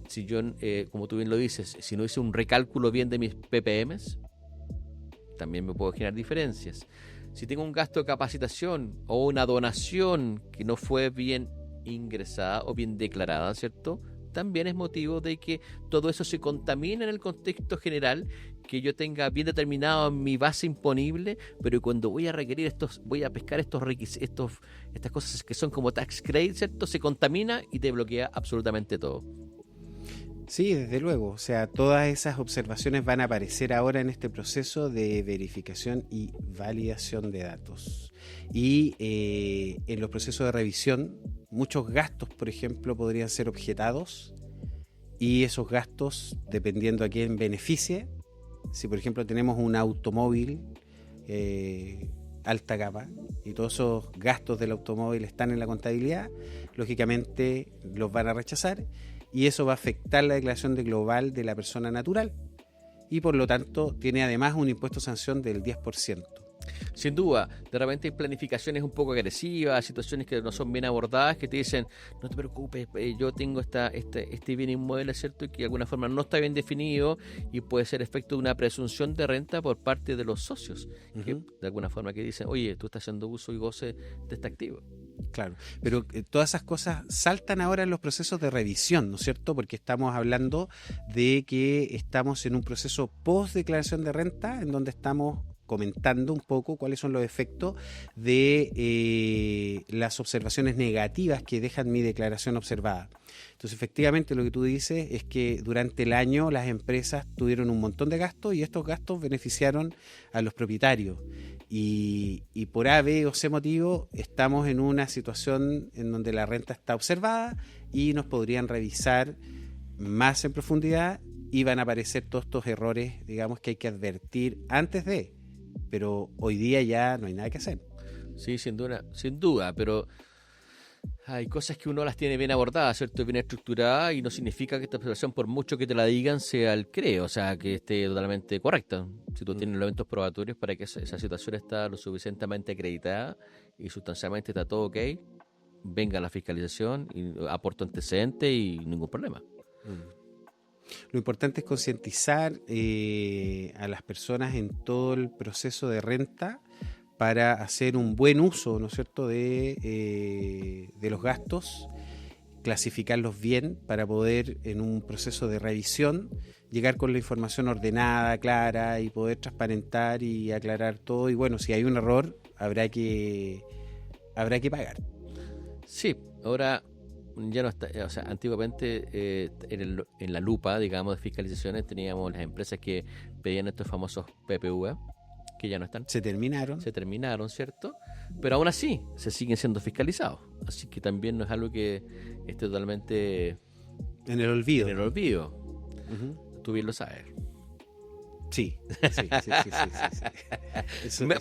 A: Si yo, como tú bien lo dices, si no hice un recálculo bien de mis PPMs, también me puedo generar diferencias. Si tengo un gasto de capacitación o una donación que no fue bien ingresada o bien declarada, ¿cierto?, también es motivo de que todo eso se contamine en el contexto general, que yo tenga bien determinado mi base imponible, pero cuando voy a requerir voy a pescar estos requisitos, estas cosas que son como tax credit, ¿cierto?, se contamina y te bloquea absolutamente todo.
B: Sí, desde luego. O sea, todas esas observaciones van a aparecer ahora en este proceso de verificación y validación de datos. Y en los procesos de revisión, muchos gastos, por ejemplo, podrían ser objetados y esos gastos, dependiendo a quién beneficie, si por ejemplo tenemos un automóvil alta gama y todos esos gastos del automóvil están en la contabilidad, lógicamente los van a rechazar y eso va a afectar la declaración de global de la persona natural y por lo tanto tiene además un impuesto sanción del 10%.
A: Sin duda, de repente hay planificaciones un poco agresivas, situaciones que no son bien abordadas, que te dicen, no te preocupes, yo tengo este bien inmueble, ¿cierto? Y que de alguna forma no está bien definido y puede ser efecto de una presunción de renta por parte de los socios, que de alguna forma que dicen, oye, tú estás haciendo uso y goce de este activo.
B: Claro, pero todas esas cosas saltan ahora en los procesos de revisión, ¿no es cierto? Porque estamos hablando de que estamos en un proceso post declaración de renta, en donde estamos comentando un poco cuáles son los efectos de las observaciones negativas que dejan mi declaración observada. Entonces, efectivamente, lo que tú dices es que durante el año las empresas tuvieron un montón de gastos y estos gastos beneficiaron a los propietarios. Y por A, B o C motivo estamos en una situación en donde la renta está observada y nos podrían revisar más en profundidad y van a aparecer todos estos errores, digamos, que hay que advertir antes de, pero hoy día ya no hay nada que hacer.
A: Sí, sin duda, pero hay cosas que uno las tiene bien abordadas, ¿cierto? Bien estructuradas y no significa que esta observación, por mucho que te la digan, sea el creo, o sea, que esté totalmente correcta. Si tú tienes elementos probatorios para que esa situación está lo suficientemente acreditada y sustancialmente está todo ok, venga la fiscalización y aporto antecedentes y ningún problema.
B: Lo importante es concientizar a las personas en todo el proceso de renta para hacer un buen uso, ¿no es cierto?, de los gastos, clasificarlos bien para poder en un proceso de revisión llegar con la información ordenada, clara y poder transparentar y aclarar todo. Y bueno, si hay un error, habrá que pagar.
A: Sí, ahora ya no está, o sea, antiguamente en la lupa, digamos, de fiscalizaciones teníamos las empresas que pedían estos famosos PPV, que ya no están.
B: Se terminaron,
A: ¿cierto? Pero aún así se siguen siendo fiscalizados. Así que también no es algo que esté totalmente
B: en el olvido.
A: Tú bien lo sabes.
B: Sí.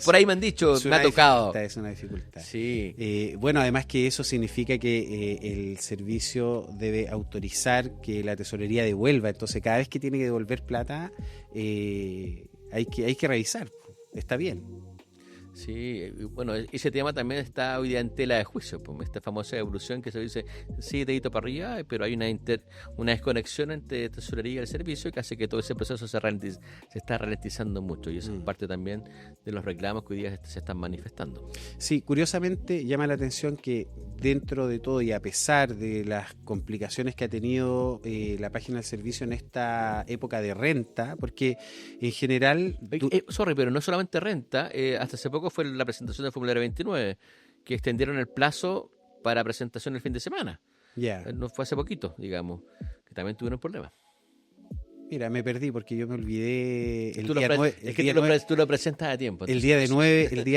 A: Por ahí me han dicho, me ha tocado.
B: Es una dificultad.
A: Sí.
B: Bueno, además que eso significa que el servicio debe autorizar que la tesorería devuelva. Entonces, cada vez que tiene que devolver plata, hay que revisar. Está bien.
A: Sí, bueno, ese tema también está hoy día en tela de juicio, pues, esta famosa evolución que se dice, sí, dedito para arriba, pero hay una desconexión entre tesorería y el servicio que hace que todo ese proceso se está ralentizando mucho, y eso es parte también de los reclamos que hoy día se están manifestando.
B: Sí, curiosamente llama la atención que dentro de todo y a pesar de las complicaciones que ha tenido la página del servicio en esta época de renta, porque en general...
A: pero no solamente renta, hasta hace poco fue la presentación del formulario 29, que extendieron el plazo para presentación el fin de semana. No fue hace poquito, digamos, que también tuvieron problemas.
B: Mira, me perdí porque yo me olvidé
A: tú lo presentas a tiempo.
B: El día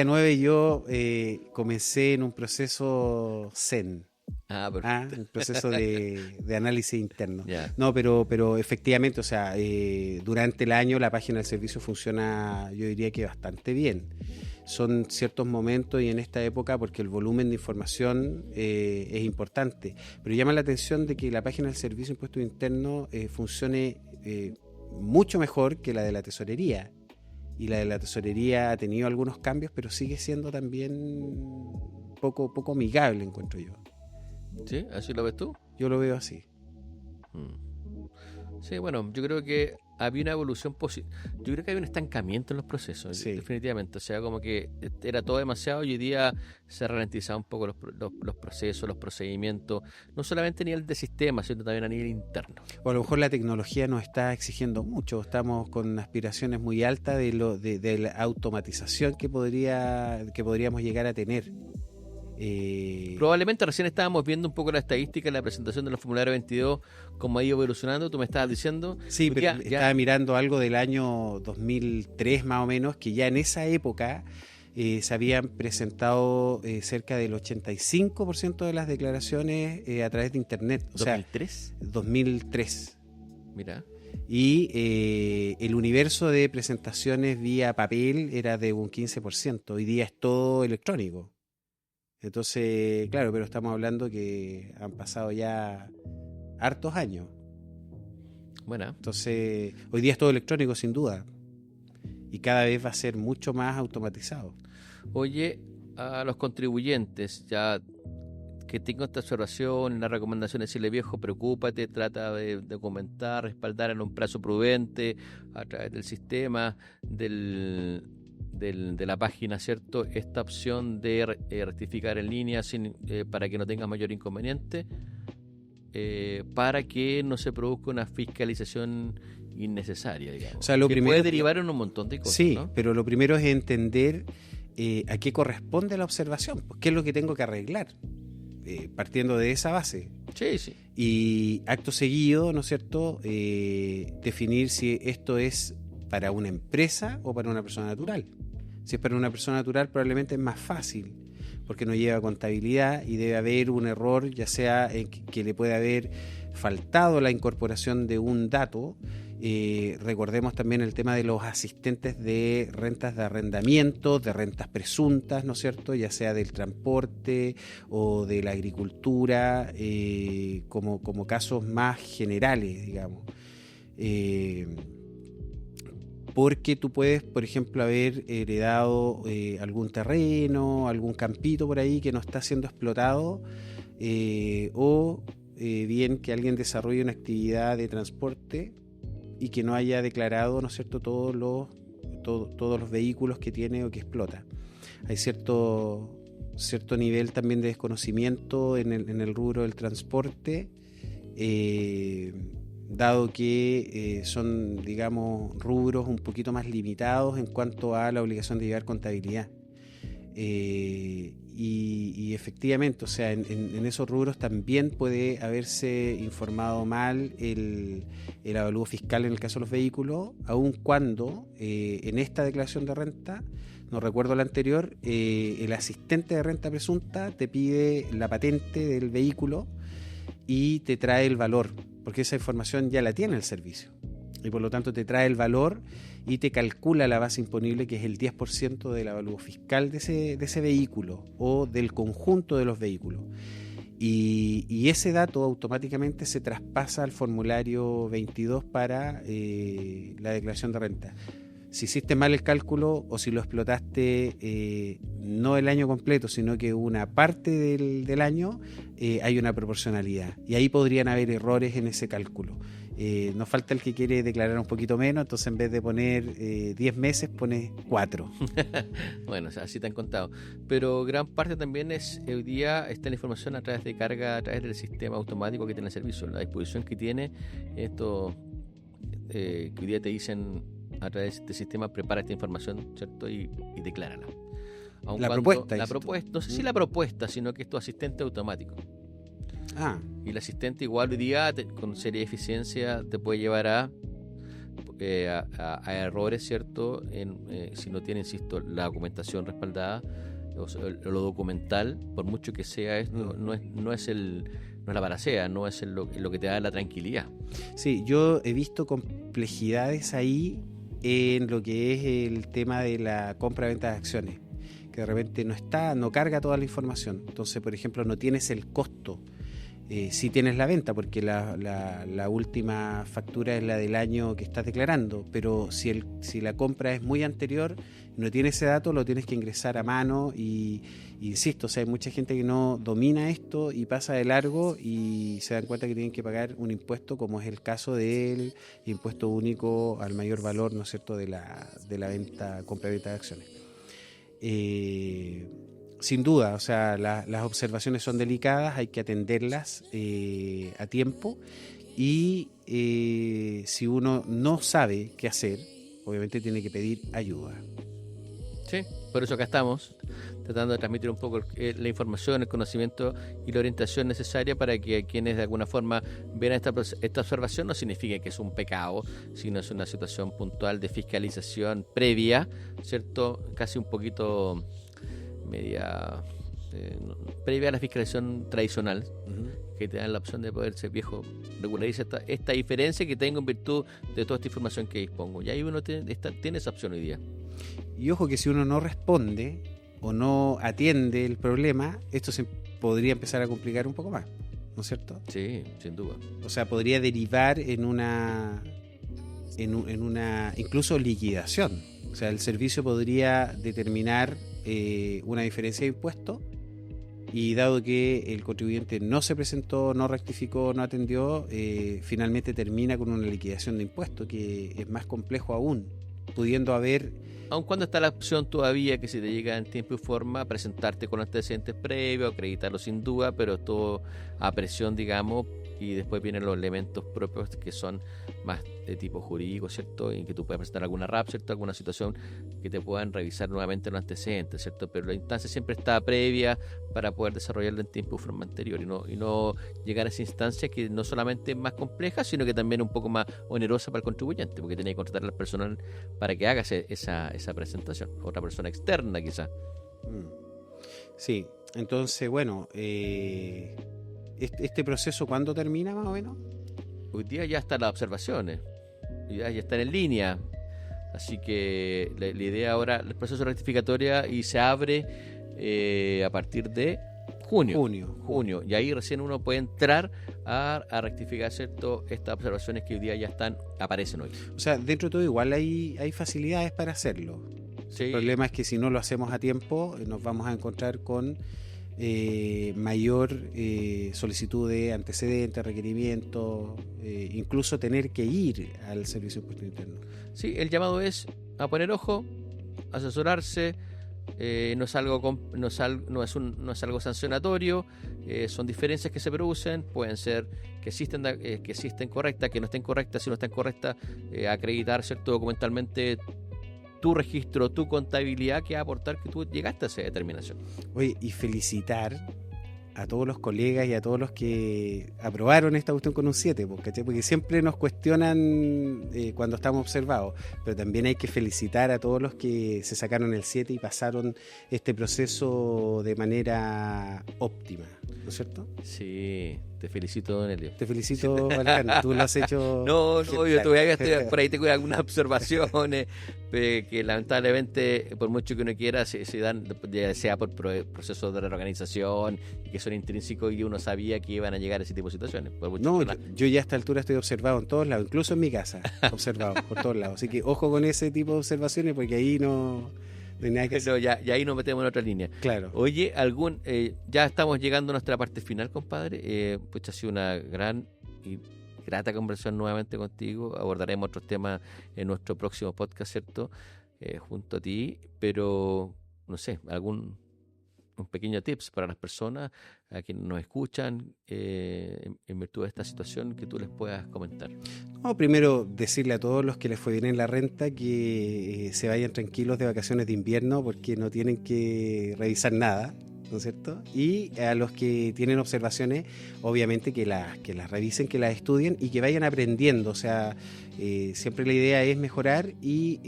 B: 9 yo comencé en un proceso zen. Un proceso de análisis interno. No, pero efectivamente, o sea, durante el año la página del servicio funciona, yo diría que bastante bien. Son ciertos momentos y en esta época porque el volumen de información es importante. Pero llama la atención de que la página del Servicio de Impuestos Internos funcione mucho mejor que la de la tesorería. Y la de la tesorería ha tenido algunos cambios, pero sigue siendo también poco amigable, encuentro yo.
A: ¿Sí? ¿Así lo ves tú?
B: Yo lo veo así.
A: Sí, bueno, yo creo que había una evolución yo creo que había un estancamiento en los procesos,
B: sí.
A: Definitivamente. O sea, como que era todo demasiado y hoy día se ralentizaba un poco los procesos, los procedimientos, no solamente a nivel de sistema, sino también a nivel interno.
B: O a lo mejor la tecnología nos está exigiendo mucho, estamos con aspiraciones muy altas de la automatización que podríamos llegar a tener.
A: Probablemente recién estábamos viendo un poco la estadística en la presentación de los formularios 22, cómo ha ido evolucionando, tú me estabas diciendo.
B: Sí, pero estaba mirando algo del año 2003 más o menos, que ya en esa época se habían presentado cerca del 85% de las declaraciones a través de internet. O
A: ¿2003?
B: Sea, 2003.
A: Mira.
B: Y el universo de presentaciones vía papel era de un 15%, hoy día es todo electrónico. Entonces, claro, pero estamos hablando que han pasado ya hartos años.
A: Bueno.
B: Entonces, hoy día es todo electrónico sin duda. y cada vez va a ser mucho más automatizado.
A: Oye, a los contribuyentes, ya que tengo esta observación, la recomendación de decirle: viejo, preocúpate, trata de documentar, respaldar en un plazo prudente a través del sistema, de la página, ¿cierto? Esta opción de rectificar en línea para que no tenga mayor inconveniente, para que no se produzca una fiscalización innecesaria, digamos.
B: O sea, lo
A: que
B: primero,
A: puede derivar en un montón de cosas,
B: sí,
A: ¿no?
B: pero lo primero es entender a qué corresponde la observación, pues, qué es lo que tengo que arreglar, partiendo de esa base.
A: Sí, sí.
B: Y acto seguido, ¿no es cierto?, definir si esto es para una empresa o para una persona natural. Si es para una persona natural, probablemente es más fácil, porque no lleva contabilidad y debe haber un error, ya sea que le puede haber faltado la incorporación de un dato. Recordemos también el tema de los asistentes de rentas de arrendamiento, de rentas presuntas, ¿no es cierto?, ya sea del transporte o de la agricultura, como casos más generales, digamos. Porque tú puedes, por ejemplo, haber heredado algún terreno, algún campito por ahí que no está siendo explotado, o bien que alguien desarrolle una actividad de transporte y que no haya declarado, ¿no es cierto?, todos los vehículos que tiene o que explota. Hay cierto nivel también de desconocimiento en el rubro del transporte, dado que son, digamos, rubros un poquito más limitados en cuanto a la obligación de llevar contabilidad. Y efectivamente, o sea, en esos rubros también puede haberse informado mal el avalúo fiscal en el caso de los vehículos, aun cuando en esta declaración de renta, no recuerdo la anterior, el asistente de renta presunta te pide la patente del vehículo y te trae el valor, porque esa información ya la tiene el servicio, y por lo tanto te trae el valor y te calcula la base imponible, que es el 10% del avalúo fiscal de ese vehículo o del conjunto de los vehículos. Y ese dato automáticamente se traspasa al formulario 22 para la declaración de renta. Si hiciste mal el cálculo o si lo explotaste no el año completo, sino que una parte del año, hay una proporcionalidad. Y ahí podrían haber errores en ese cálculo. Nos falta el que quiere declarar un poquito menos, entonces en vez de poner 10 meses, pone 4.
A: Bueno, así te han contado. Pero gran parte también hoy día está la información a través de carga, a través del sistema automático que tiene el servicio. La disposición que tiene esto, que hoy día te dicen a través de este sistema: prepara esta información, ¿cierto? Y declárala.
B: Propuesta.
A: La propuesta, no sé si la propuesta, sino que es tu asistente automático. Y el asistente igual hoy día con seria eficiencia te puede llevar a errores, ¿cierto? Si no tiene, insisto, la documentación respaldada, o sea, lo documental, por mucho que sea esto, no es la panacea, no es lo que te da la tranquilidad.
B: Sí, yo he visto complejidades ahí en lo que es el tema de la compra-venta de acciones, que de repente no carga toda la información. Entonces, por ejemplo, no tienes el costo. Sí tienes la venta, porque la última factura es la del año que estás declarando, pero si la compra es muy anterior, no tiene ese dato, lo tienes que ingresar a mano. Y insisto, o sea, hay mucha gente que no domina esto y pasa de largo y se dan cuenta que tienen que pagar un impuesto, como es el caso del impuesto único al mayor valor, ¿no es cierto?, de la venta, compra-venta de acciones. Sin duda, o sea, las observaciones son delicadas, hay que atenderlas a tiempo, y si uno no sabe qué hacer, obviamente tiene que pedir ayuda.
A: Sí, por eso acá estamos, tratando de transmitir un poco la información, el conocimiento y la orientación necesaria para que quienes de alguna forma vean esta observación, no significa que es un pecado, sino es una situación puntual de fiscalización previa, ¿cierto? Casi un poquito media previa a la fiscalización tradicional, que te dan la opción de poder ser viejo, regulariza esta diferencia que tengo en virtud de toda esta información que dispongo. Y ahí uno tiene esa opción hoy día.
B: Y ojo que si uno no responde o no atiende el problema, esto se podría empezar a complicar un poco más, ¿no es cierto?
A: Sí, sin duda.
B: O sea, podría derivar en una incluso liquidación. O sea, el servicio podría determinar una diferencia de impuesto, y dado que el contribuyente no se presentó, no rectificó, no atendió, finalmente termina con una liquidación de impuestos, que es más complejo aún, pudiendo haber...
A: Aun cuando está la opción todavía que si te llega en tiempo y forma, presentarte con antecedentes previos, acreditarlo sin duda, pero todo a presión, digamos, y después vienen los elementos propios que son más de tipo jurídico, ¿cierto? Y que tú puedes presentar alguna RAP, ¿cierto? Alguna situación que te puedan revisar nuevamente los antecedentes, ¿cierto? Pero la instancia siempre está previa para poder desarrollarlo en tiempo y forma anterior y no llegar a esa instancia que no solamente es más compleja, sino que también es un poco más onerosa para el contribuyente, porque tiene que contratar al personal para que haga esa presentación, otra persona externa quizás.
B: Sí, entonces, bueno, este proceso, ¿cuándo termina más o menos?
A: Hoy día ya están las observaciones, ya están en línea, así que la idea ahora, el proceso rectificatorio y se abre a partir de junio, y ahí recién uno puede entrar a rectificar, ¿cierto? Estas observaciones que hoy día ya aparecen hoy.
B: O sea, dentro de todo igual hay facilidades para hacerlo.
A: Sí.
B: El problema es que si no lo hacemos a tiempo, nos vamos a encontrar con mayor solicitud de antecedentes, requerimientos, incluso tener que ir al Servicio de Impuesto Interno.
A: Sí, el llamado es a poner ojo, asesorarse. No es algo sancionatorio, son diferencias que se producen, pueden ser que existen correctas, que no estén correctas. Si no están correctas, acreditar, ¿cierto?, documentalmente tu registro, tu contabilidad, que va a aportar que tú llegaste a esa determinación.
B: Oye, y felicitar a todos los colegas y a todos los que aprobaron esta cuestión con un 7, porque siempre nos cuestionan cuando estamos observados, pero también hay que felicitar a todos los que se sacaron el 7 y pasaron este proceso de manera óptima, ¿no es cierto?
A: Sí, te felicito, don Elio.
B: Te felicito, Alejandro, tú lo has hecho...
A: No, yo todavía por ahí tengo algunas observaciones que lamentablemente, por mucho que uno quiera, se dan, ya sea por procesos de reorganización y que son intrínsecos, y uno sabía que iban a llegar a ese tipo de situaciones.
B: No, yo ya a esta altura estoy observado en todos lados, incluso en mi casa, observado por todos lados. Así que ojo con ese tipo de observaciones, porque ahí no hay nada que hacer.
A: No, ya ahí nos metemos en otra línea.
B: Claro.
A: Oye, ya estamos llegando a nuestra parte final, compadre. Pues ha sido una gran y grata conversación nuevamente contigo. Abordaremos otros temas en nuestro próximo podcast, ¿cierto? Junto a ti, pero no sé, un pequeño tips para las personas a quienes nos escuchan en virtud de esta situación que tú les puedas comentar.
B: No, primero decirle a todos los que les fue bien en la renta que se vayan tranquilos de vacaciones de invierno, porque no tienen que revisar nada, ¿no es cierto? Y a los que tienen observaciones, obviamente que las revisen, que las estudien y que vayan aprendiendo. O sea, siempre la idea es mejorar, y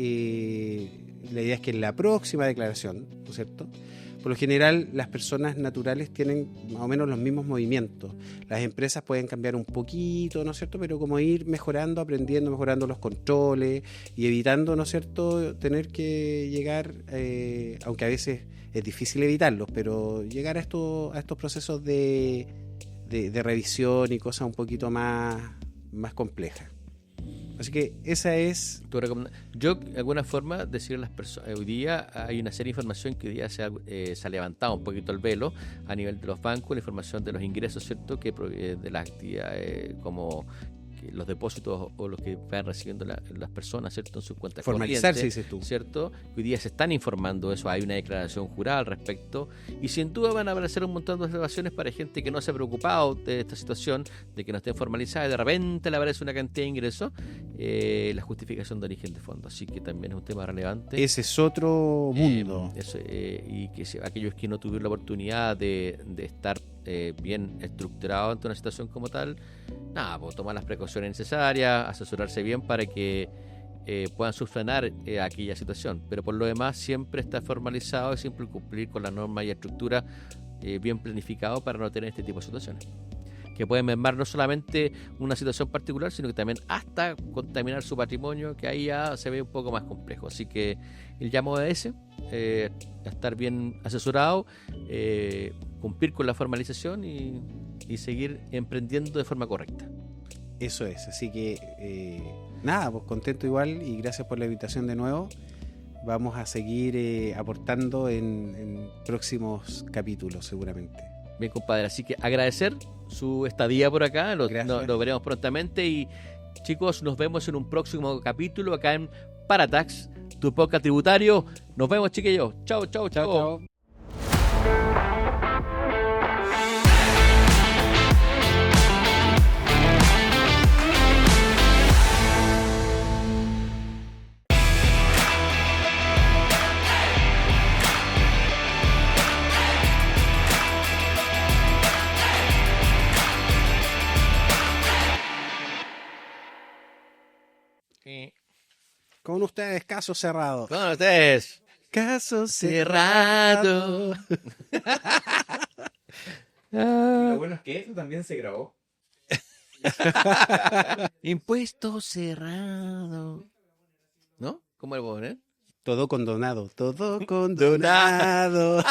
B: la idea es que en la próxima declaración, ¿no es cierto?, por lo general, las personas naturales tienen más o menos los mismos movimientos. Las empresas pueden cambiar un poquito, ¿no es cierto?, pero como ir mejorando, aprendiendo, mejorando los controles y evitando, ¿no es cierto?, tener que llegar, aunque a veces es difícil evitarlos, pero llegar a estos procesos de revisión y cosas un poquito más complejas. Así que esa es
A: tu recomendación. Yo, de alguna forma, decirle a las personas, hoy día hay una serie de información que hoy día se ha levantado un poquito el velo a nivel de los bancos, la información de los ingresos, ¿cierto?, que de las actividades como los depósitos o los que van recibiendo las personas, ¿cierto?, en sus cuentas
B: formalizarse,
A: corrientes,
B: dices tú,
A: ¿cierto? Hoy día se están informando eso, hay una declaración jurada al respecto, y sin duda van a aparecer un montón de observaciones para gente que no se ha preocupado de esta situación, de que no estén formalizadas, y de repente le aparece una cantidad de ingresos, la justificación de origen de fondo. Así que también es un tema relevante.
B: Ese es otro mundo.
A: Y que aquellos que no tuvieron la oportunidad de estar bien estructurado ante una situación como tal, pues tomar las precauciones necesarias, asesorarse bien para que puedan subsanar aquella situación, pero por lo demás siempre estar formalizado y siempre cumplir con las normas y estructuras bien planificado para no tener este tipo de situaciones que pueden mermar no solamente una situación particular, sino que también hasta contaminar su patrimonio, que ahí ya se ve un poco más complejo. Así que el llamado es ese, estar bien asesorado, cumplir con la formalización y seguir emprendiendo de forma correcta.
B: Eso es, así que pues contento igual, y gracias por la invitación de nuevo. vamos a seguir aportando en próximos capítulos seguramente.
A: Bien, compadre, así que agradecer su estadía por acá, lo veremos prontamente y chicos, nos vemos en un próximo capítulo acá en Paratax, tu podcast tributario. Nos vemos, chiquillos. Chao, chao, chao.
B: Chao. Con ustedes, caso cerrado.
A: Con ustedes.
B: Caso
A: cerrado.
C: Lo bueno es que eso también se grabó.
A: Impuesto cerrado. ¿No? ¿Cómo le puedo poner?
B: Todo condonado, todo condonado.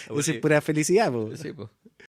B: Eso es pura felicidad, po.
A: Sí, pues.